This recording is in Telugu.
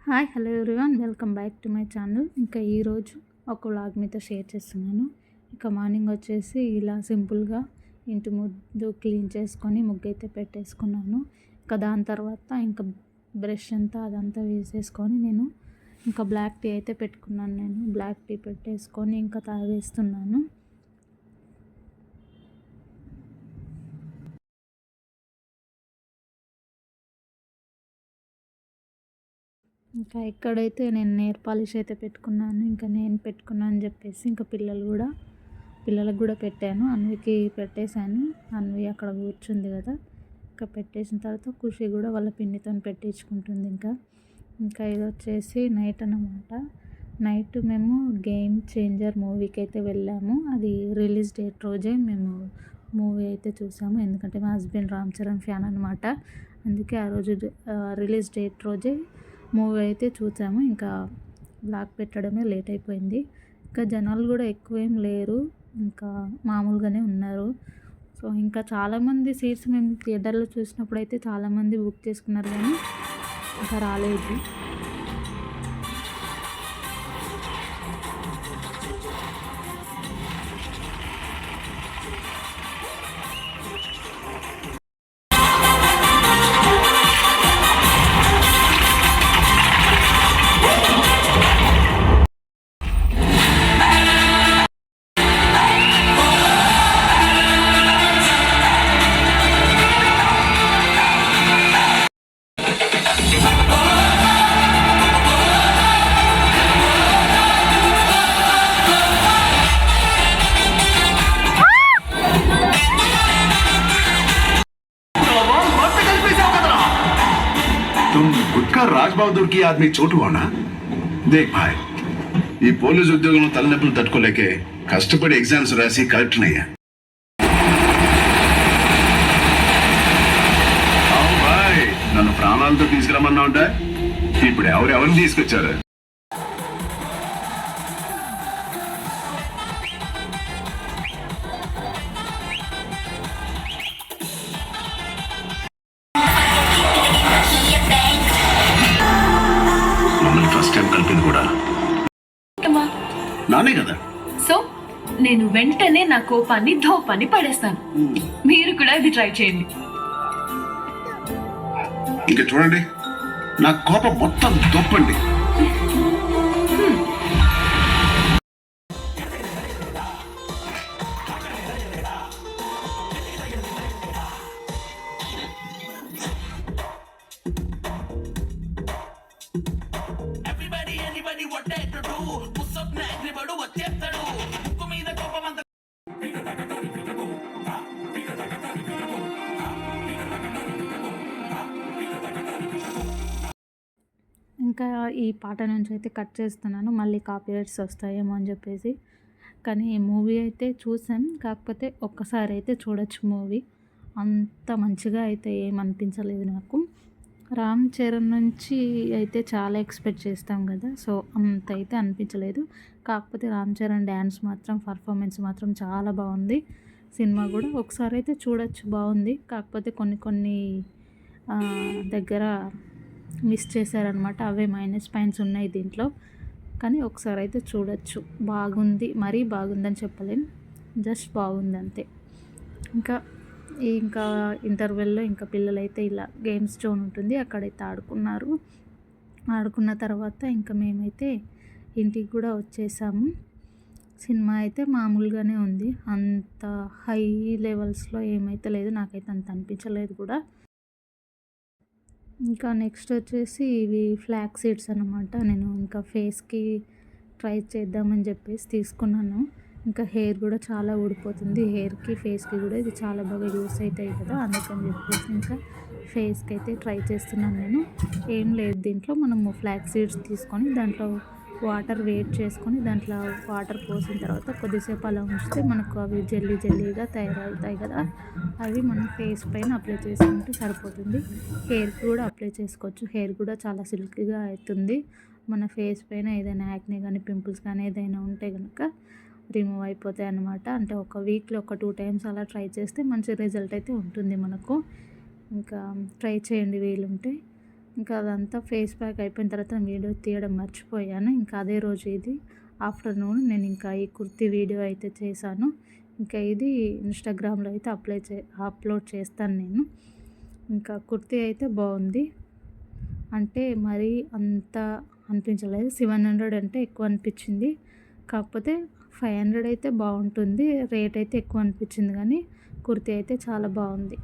Hi hello everyone, welcome back to my channel. ఇంకా ఈరోజు ఒక వ్లాగ్ మీతో షేర్ చేస్తున్నాను. ఇక మార్నింగ్ వచ్చేసి ఇలా సింపుల్గా ఇంటి ముందు క్లీన్ చేసుకొని ముగ్గు అయితే పెట్టేసుకున్నాను. ఇంకా దాని తర్వాత ఇంకా బ్రష్ అంతా అదంతా వేసేసుకొని నేను ఇంకా బ్లాక్ టీ అయితే పెట్టుకున్నాను. నేను బ్లాక్ టీ పెట్టేసుకొని ఇంకా తాగేస్తున్నాను. ఇంకా ఇక్కడైతే నేను నెయిల్ పాలిష్ అయితే పెట్టుకున్నాను. ఇంకా నేను పెట్టుకున్నాను అని చెప్పేసి ఇంకా పిల్లలకు కూడా పెట్టాను. అన్వికి పెట్టేశాను. అన్వి అక్కడ కూర్చుంది కదా, ఇంకా పెట్టేసిన తర్వాత ఖుషి కూడా వాళ్ళ పిన్నితో పెట్టించుకుంటుంది. ఇంకా ఇది వచ్చేసి నైట్ అన్నమాట. నైట్ మేము గేమ్ చేంజర్ మూవీకి అయితే వెళ్ళాము. అది రిలీజ్ డేట్ రోజే మేము మూవీ అయితే చూసాము. ఎందుకంటే మా హస్బెండ్ రామ్ చరణ్ ఫ్యాన్ అనమాట. అందుకే ఆ రోజు రిలీజ్ డేట్ రోజే మూవీ అయితే చూసాము. ఇంకా బ్లాగ్ పెట్టడమే లేట్ అయిపోయింది. ఇంకా జనాలు కూడా ఎక్కువేం లేరు, ఇంకా మామూలుగానే ఉన్నారు. సో ఇంకా చాలామంది సీట్స్ మేము థియేటర్లో చూసినప్పుడు అయితే చాలామంది బుక్ చేసుకున్నారు, కానీ ఇంకా రాలేదు. तुम गुटका राज बहादुर की आदमी चोटू हो ना? देख भाई, ఈ పోలీస్ ఉద్యోగంలో తలనొప్పులు తట్టుకోలేకే కష్టపడి ఎగ్జామ్స్ రాసి కలెక్టర్ అయ్యా. భాయ్, నన్ను ప్రాణాలతో తీసుకురమ్మన్నా ఉంటా. ఇప్పుడు ఎవరెవరిని తీసుకొచ్చారు? మమ్మల్ని ఫస్ట్ టైం కలిపింది కూడా నానే కదా. సో నేను వెంటనే నా కోపాన్ని ధోపాన్ని పడేస్తాను. మీరు కూడా ఇది ట్రై చేయండి. ఇంకా చూడండి, నా కోపం మొత్తం దొప్పండి. ఇంకా ఈ పాట నుంచి అయితే కట్ చేస్తున్నాను, మళ్ళీ కాపీరైట్స్ వస్తాయేమో అని చెప్పేసి. కానీ ఈ మూవీ అయితే చూసాం, కాకపోతే ఒక్కసారి అయితే చూడొచ్చు మూవీ. అంత మంచిగా అయితే ఏమనిపించలేదు నాకు. రామ్ చరణ్ నుంచి అయితే చాలా ఎక్స్పెక్ట్ చేస్తాం కదా, సో అంత అయితే అనిపించలేదు. కాకపోతే రామ్ చరణ్ డ్యాన్స్ మాత్రం, పర్ఫార్మెన్స్ మాత్రం చాలా బాగుంది. సినిమా కూడా ఒకసారి అయితే చూడొచ్చు, బాగుంది. కాకపోతే కొన్ని దగ్గర మిస్ చేశారనమాట. అవే మైనస్ పాయింట్స్ ఉన్నాయి దీంట్లో. కానీ ఒకసారి అయితే చూడొచ్చు, బాగుంది. మరీ బాగుందని చెప్పలేం, జస్ట్ బాగుంది అంతే. ఇంకా ఇంటర్వెల్లో ఇంకా పిల్లలైతే ఇలా గేమ్స్ జోన్ ఉంటుంది, అక్కడైతే ఆడుకున్నారు. ఆడుకున్న తర్వాత ఇంకా మేమైతే ఇంటికి కూడా వచ్చేసాము. సినిమా అయితే మామూలుగానే ఉంది, అంత హై లెవెల్స్లో ఏమైతే లేదు, నాకైతే అంత అనిపించలేదు కూడా. ఇంకా నెక్స్ట్ వచ్చేసి ఇవి ఫ్లాక్ సీడ్స్ అనమాట. నేను ఇంకా ఫేస్కి ట్రై చేద్దామని చెప్పేసి తీసుకున్నాను. ఇంకా హెయిర్ కూడా చాలా ఊడిపోతుంది, హెయిర్కి ఫేస్కి కూడా ఇది చాలా బాగా యూస్ అవుతాయి కదా, అందుకని చెప్పేసి ఇంకా ఫేస్కి అయితే ట్రై చేస్తున్నాను నేను. ఏం లేదు, దీంట్లో మనము ఫ్లాక్ సీడ్స్ తీసుకొని దాంట్లో వాటర్ వేడి చేసుకొని దాంట్లో వాటర్ పోసిన తర్వాత కొద్దిసేపు అలా ఉంచితే మనకు అవి జల్లీగా తయారవుతాయి కదా, అవి మన ఫేస్ పైన అప్లై చేసుకుంటే సరిపోతుంది. హెయిర్కి కూడా అప్లై చేసుకోవచ్చు, హెయిర్ కూడా చాలా సిల్కీగా అవుతుంది. మన ఫేస్ పైన ఏదైనా యాక్నే కానీ పింపుల్స్ కానీ ఏదైనా ఉంటే కనుక రిమూవ్ అయిపోతాయి అన్నమాట. అంటే ఒక వీక్లో ఒక 2 టైమ్స్ అలా ట్రై చేస్తే మంచి రిజల్ట్ అయితే ఉంటుంది మనకు. ఇంకా ట్రై చేయండి వీలుంటే. ఇంకా అదంతా ఫేస్ ప్యాక్ అయిపోయిన తర్వాత వీడియో తీయడం మర్చిపోయాను. ఇంకా అదే రోజు ఇది ఆఫ్టర్నూన్ నేను ఇంకా ఈ కుర్తీ వీడియో అయితే చేశాను. ఇంకా ఇది ఇన్స్టాగ్రామ్లో అయితే అప్లోడ్ చేస్తాను నేను. ఇంకా కుర్తీ అయితే బాగుంది, అంటే మరీ అంత అనిపించలేదు. 700 అంటే ఎక్కువ అనిపించింది, కాకపోతే 500 అయితే బాగుంటుంది. రేట్ అయితే ఎక్కువ అనిపించింది, కానీ కుర్తీ అయితే చాలా బాగుంది.